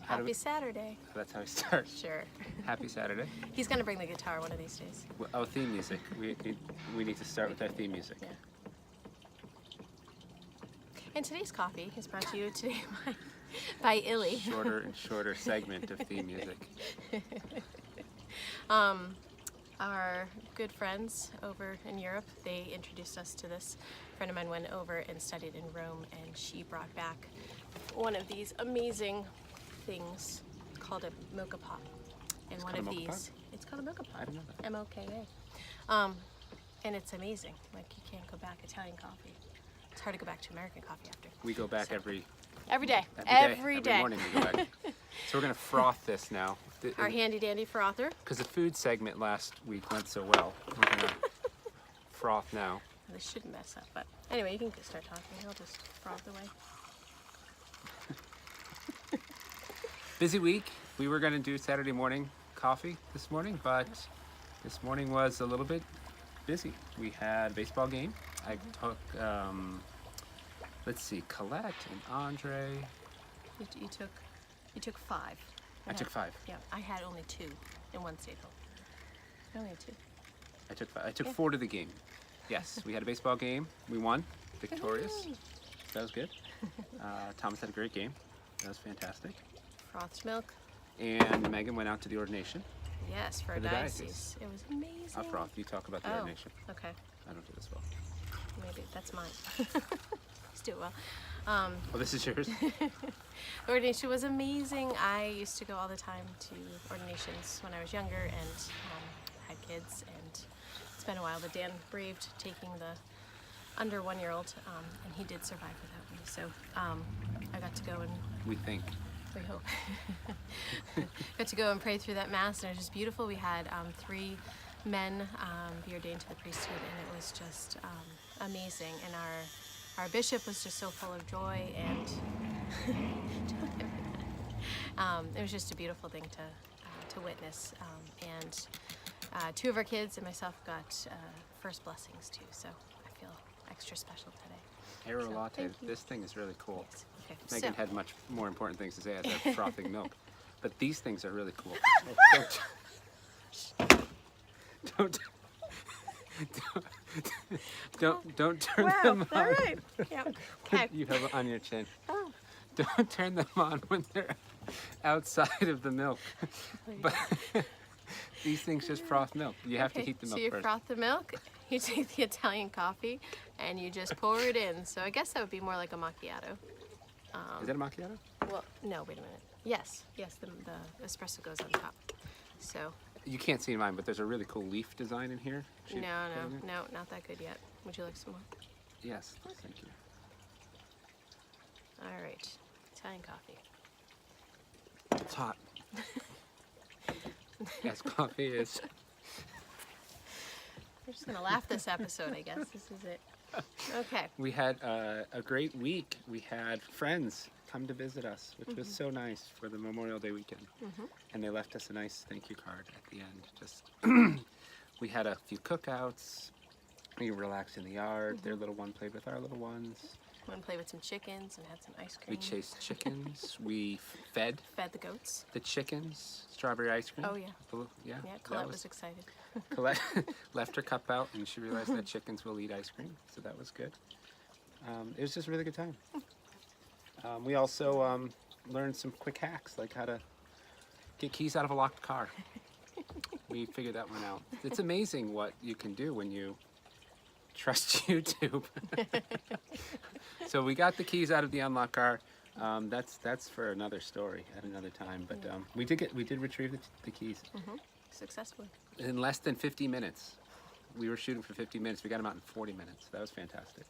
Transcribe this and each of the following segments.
Happy Saturday. That's how we start. Sure. Happy Saturday. He's gonna bring the guitar one of these days. Oh, theme music. We need to start with our theme music. Yeah. And today's coffee is brought to you today by Illy. Shorter and shorter segment of theme music. Our good friends over in Europe, they introduced us to this. A friend of mine went over and studied in Rome, and she brought back one of these amazing things called a mocha pot. And It's one called of a mocha these, it's called a mocha pot. I didn't know that. M-O-K-A. And it's amazing. Like, you can't go back Italian coffee. It's hard to go back to American coffee after. We go back every day. Every morning we go back. So we're gonna froth this now. Our handy dandy frother. Because the food segment last week went so well, we're gonna froth now. This shouldn't mess up, but anyway, you can start talking. I'll just froth away. Busy week. We were gonna do Saturday morning coffee this morning, but this morning was a little bit busy. We had a baseball game. I took, let's see, Colette and Andre. You took 5. I took 5. Yeah, I had only 2 in one staple. I only had 2. I took Yeah. 4 to the game. Yes, we had a baseball game. We won, victorious. Yay. That was good. Thomas had a great game. That was fantastic. Frothed milk. And Megan went out to the ordination. Yes, for For a the diocese. diocese. It was amazing. I'll froth. You talk about the Oh, ordination. okay. I don't do this well. Maybe that's mine. Let's do it well. Oh, this is yours? Ordination was amazing. I used to go all the time to ordinations when I was younger and had kids, and it's been a while, but Dan braved taking the under 1-year-old, and he did survive without me. So I got to go and We think. we hope. Got to go and pray through that mass, and it was just beautiful. We had 3 men be ordained to the priesthood, and it was just amazing. And our bishop was just so full of joy, and it was just a beautiful thing to witness. And 2 of our kids and myself got first blessings too, so I feel extra special today. Aero So, latte. thank you. This thing is really cool. Yes. Okay. Megan so, had much more important things to say as our frothing milk. But these things are really cool. Don't don't turn them on. All right. Yeah. Okay. You have it on your chin. Oh. Don't turn them on when they're outside of the milk. But these things just froth milk. You have to heat the milk So you first. froth the milk, you take the Italian coffee, and you just pour it in. So I guess that would be more like a macchiato. Is that a macchiato? Well, no, wait a minute. Yes, the espresso goes on top. So, You can't see mine, but there's a really cool leaf design in here. She put in there. no, not that good yet. Would you like some more? Yes, thank you. All right, Italian coffee. It's hot. Yes, coffee is. We're just gonna laugh this episode, I guess. This is it. Okay. We had a great week. We had friends come to visit us, which was so nice for the Memorial Day weekend. And they left us a nice thank you card at the end. Just we had a few cookouts. We relaxed in the yard. Their little one played with our little ones. Went and played with some chickens and had some ice cream. We chased chickens. We fed Fed the goats. the chickens strawberry ice cream. Oh, yeah. Yeah. Yeah, that Colette was excited. Colette left her cup out, and she realized that chickens will eat ice cream, so that was good. It was just a really good time. We also learned some quick hacks, like how to get keys out of a locked car. We figured that one out. It's amazing what you can do when you trust YouTube. So we got the keys out of the unlocked car. That's for another story at another time. But we did retrieve the keys. Successfully. In less than 50 minutes. We were shooting for 50 minutes. We got them out in 40 minutes. That was fantastic.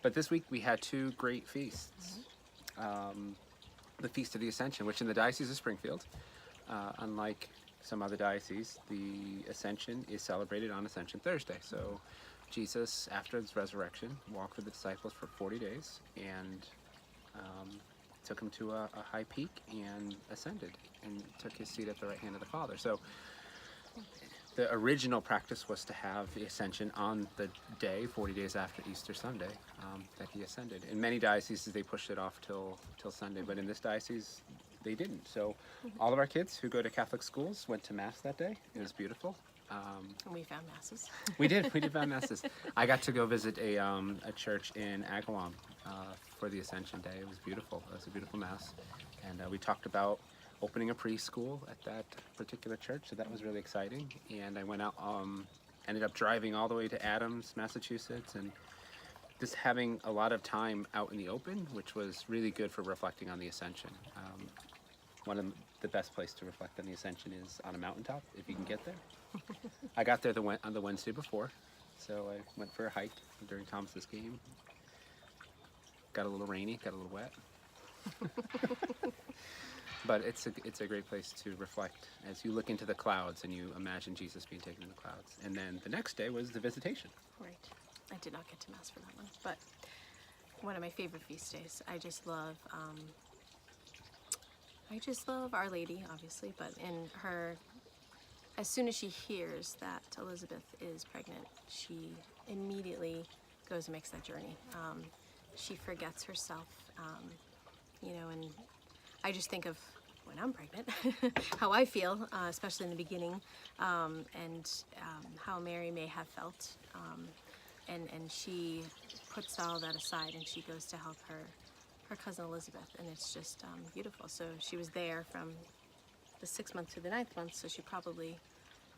But this week we had 2 great feasts. The Feast of the Ascension, which in the Diocese of Springfield, unlike some other dioceses, the Ascension is celebrated on Ascension Thursday. So Jesus, after his resurrection, walked with the disciples for 40 days and took him to a high peak and ascended and took his seat at the right hand of the Father. So the original practice was to have the ascension on the day, 40 days after Easter Sunday, that he ascended. In many dioceses, they pushed it off till Sunday, but in this diocese, they didn't. So all of our kids who go to Catholic schools went to Mass that day. It was beautiful. And we found masses. We did found Masses. I got to go visit a church in Agawam for the Ascension Day. It was beautiful. It was a beautiful Mass. And we talked about opening a preschool at that particular church, so that was really exciting. And I went out, ended up driving all the way to Adams, Massachusetts, and just having a lot of time out in the open, which was really good for reflecting on the Ascension. One of the best place to reflect on the Ascension is on a mountaintop, if you can get there. I got there on the Wednesday before, so I went for a hike during Thomas's game. Got a little rainy, got a little wet. But it's a great place to reflect as you look into the clouds and you imagine Jesus being taken in the clouds. And then the next day was the Visitation. Right. I did not get to Mass for that one, but one of my favorite feast days. I just love Our Lady, obviously, but in her, as soon as she hears that Elizabeth is pregnant, she immediately goes and makes that journey. She forgets herself, and I just think of when I'm pregnant, how I feel, especially in the beginning, and how Mary may have felt. And she puts all that aside and she goes to help her cousin Elizabeth, and it's just beautiful. So she was there from the 6th month to the 9th month, so she probably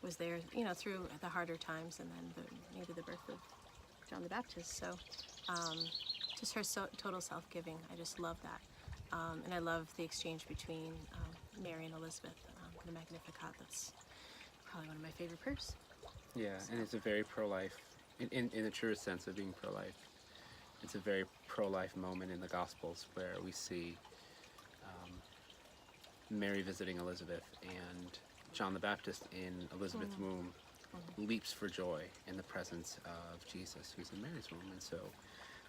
was there, through the harder times, and then maybe the birth of John the Baptist. So just her total self-giving. I just love that. And I love the exchange between Mary and Elizabeth, the Magnificat. That's probably one of my favorite prayers. Yeah, and it's a very pro-life, in the truest sense of being pro-life. It's a very pro-life moment in the Gospels where we see Mary visiting Elizabeth, and John the Baptist in Elizabeth's womb leaps for joy in the presence of Jesus, who's in Mary's womb. And so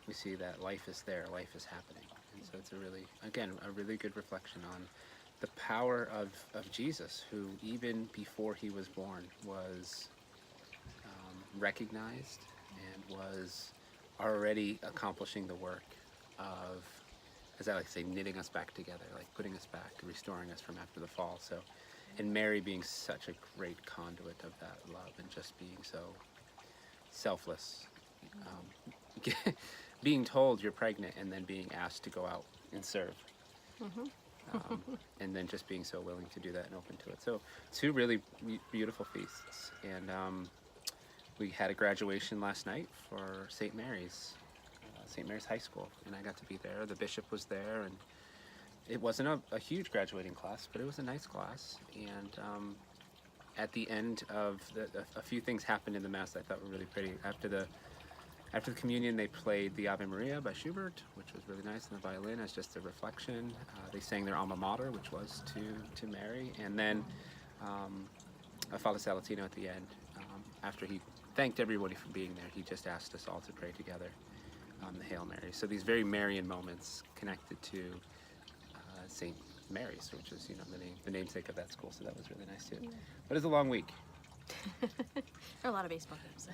we see that life is there, life is happening. And so it's a really good reflection on the power of Jesus, who even before he was born was recognized and was already accomplishing the work of, as I like to say, knitting us back together, like putting us back, restoring us from after the fall. So, and Mary being such a great conduit of that love and just being so selfless. Being told you're pregnant and then being asked to go out and serve. And then just being so willing to do that and open to it. So 2 really beautiful feasts. And we had a graduation last night for St. Mary's High School, and I got to be there. The bishop was there, and it wasn't a huge graduating class, but it was a nice class. And at the end of a few things happened in the Mass that I thought were really pretty. After the communion, they played the Ave Maria by Schubert, which was really nice, and the violin as just a reflection. They sang their alma mater, which was to Mary, and then Father Salatino at the end, after he thanked everybody for being there, he just asked us all to pray together the Hail Mary. So these very Marian moments connected to St. Mary's, which is the namesake of that school. So that was really nice too. But it's a long week. There are a lot of baseball games.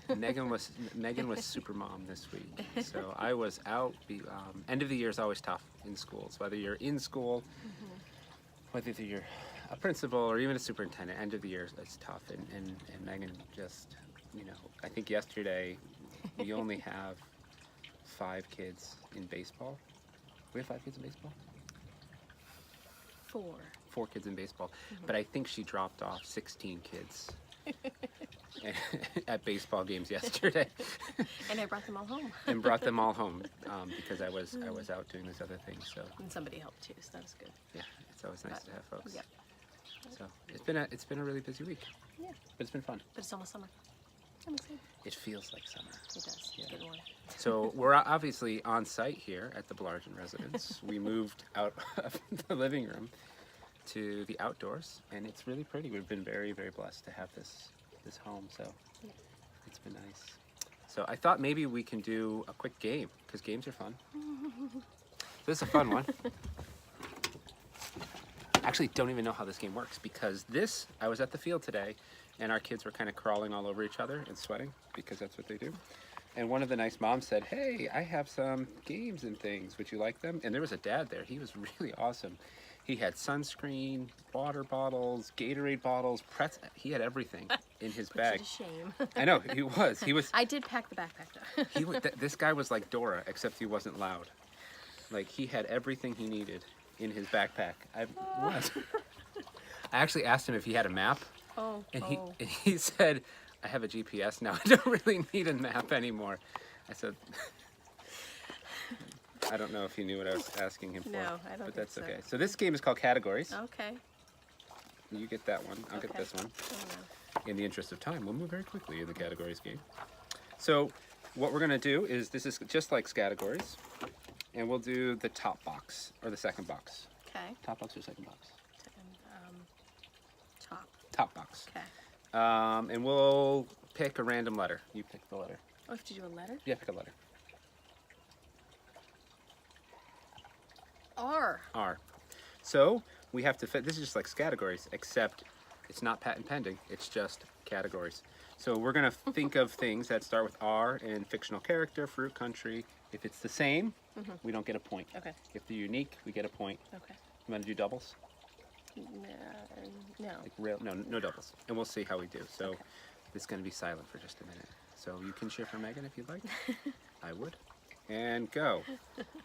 Megan was super mom this week, so I was out. End of the year is always tough in schools, whether you're in school, whether you're a principal or even a superintendent. End of the year is tough, and Megan just, I think yesterday we only have 5 kids in baseball. We have 5 kids in baseball? 4 kids in baseball, but I think she dropped off 16 kids at baseball games yesterday. And I brought them all home. And brought them all home because I was out doing those other things. So And somebody helped too, so that was good. yeah, it's always nice to have folks. Yep. So it's been a really busy week. Yeah. But it's been fun. But it's almost summer. I'm excited. It feels like summer. It does. Yeah. It's getting warm. So we're obviously on site here at the Blargen residence. We moved out of the living room to the outdoors, and it's really pretty. We've been very, very blessed to have this home, so it's been nice. So I thought maybe we can do a quick game, because games are fun. This is a fun one. Actually, don't even know how this game works, because I was at the field today, and our kids were kind of crawling all over each other and sweating because that's what they do. And one of the nice moms said, "Hey, I have some games and things. Would you like them?" And there was a dad there. He was really awesome. He had sunscreen, water bottles, Gatorade bottles, he had everything in his Put bag. you to shame. I know, he was. He was. I did pack the backpack though. This guy was like Dora, except he wasn't loud. Like, he had everything he needed in his backpack. What? I actually asked him if he had a map, Oh, and he said, "I have a GPS now. I don't really need a map anymore." I said, I don't know if he knew what I was asking him for. No, I don't But think that's so. okay. So this game is called Categories. Okay. You get that one. I'll get Okay. this one. Oh, no. In the interest of time, we'll move very quickly in the categories game. So what we're going to do is, this is just like categories, and we'll do the top box or the second box. Okay. Top box or second box? And, top. Top box. Okay. And we'll pick a random letter. You pick the letter. Oh, have to do a letter? Yeah, pick a letter. R. R. So we have to fit, this is just like categories, except it's not patent pending, it's just categories. So we're gonna think of things that start with R and fictional character, fruit, country. If it's the same, we don't get a point. Okay. If they're unique, we get a point. Okay. You wanna do doubles? No. Like no doubles. And we'll see how we do. So it's gonna be silent for just a minute. So you can cheer for Megan if you'd like. I would. And go.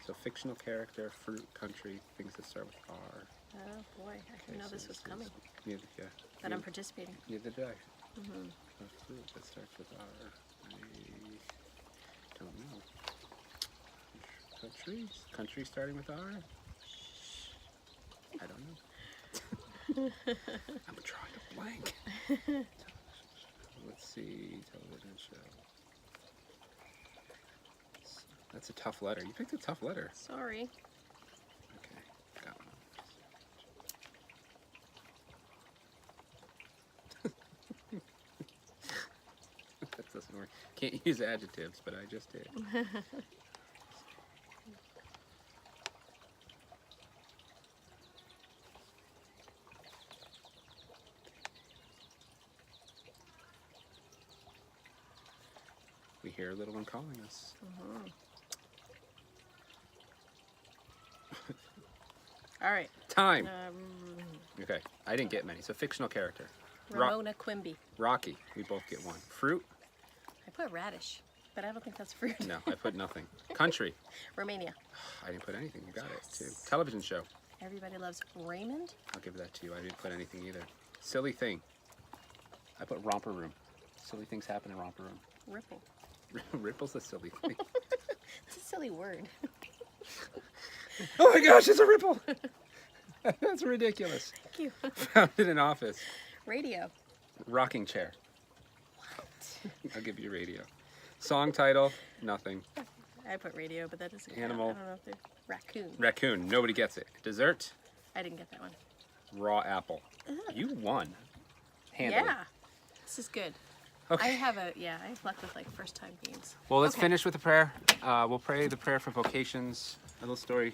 So fictional character, fruit, country, things that start with R. Oh boy, I didn't Okay, know so this was coming. Yeah. But I'm participating. Neither did I. A fruit that starts with R. I don't know. Country starting with R? I don't know. I'm drawing a blank. Let's see, television show. That's a tough letter. You picked a tough letter. Sorry. Okay, got one. That doesn't work. Can't use adjectives, but I just did. We hear a little one calling us. All right. Time. Okay, I didn't get many. So fictional character. Ramona Quimby. Rocky. We both get one. Fruit. I put radish, but I don't think that's fruit. No, I put nothing. Country. Romania. I didn't put anything. You got it too. Television show. Everybody loves Raymond. I'll give that to you. I didn't put anything either. Silly thing. I put romper room. Silly things happen in romper room. Ripple. Ripple's a silly thing. It's a silly word. Oh my gosh, it's a ripple! That's ridiculous. Thank you. Found it in office. Radio. Rocking chair. I'll give you radio. Song title, nothing. I put radio, but that doesn't count. Animal. I don't know if they're raccoon. Raccoon, nobody gets it. Dessert, I didn't get that one. raw apple. You won. Handily. Yeah. This is good. Okay. I have luck with like first time games. Well, let's Okay. finish with the prayer. We'll pray the prayer for vocations. A little story.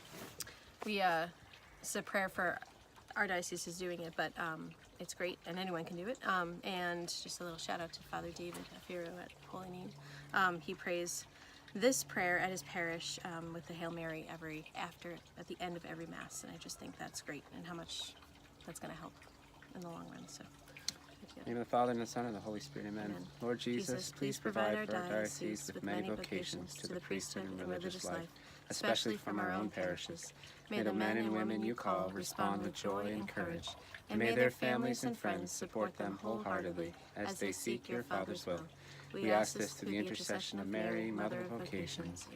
It's a prayer for our diocese is doing it, but it's great and anyone can do it. And just a little shout out to Father David Afiro at Holy Name. He prays this prayer at his parish with the Hail Mary at the end of every Mass, and I just think that's great and how much that's going to help in the long run. So. In the name of the Father, and the Son, and the Holy Spirit, amen. Amen. Lord Jesus, please provide for our diocese with many vocations to the priesthood and religious life, especially from our own parishes. May the men and women you call respond with joy and courage, and may their families and friends support them wholeheartedly as they seek your Father's will. We ask this through the intercession of Mary, Mother of Vocations.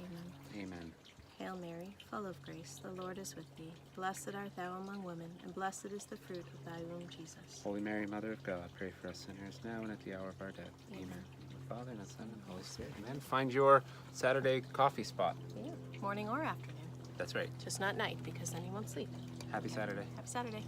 Amen. Amen. Hail Mary, full of grace, the Lord is with thee. Blessed art thou among women, and blessed is the fruit of thy womb, Jesus. Holy Mary, Mother of God, pray for us sinners now and at the hour of our death. Amen. In the Father, and the Son, and the Holy Spirit. Amen. Find your Saturday coffee spot. Yeah, morning or afternoon. That's right. Just not night, because then you won't sleep. Happy Saturday. Happy Saturday.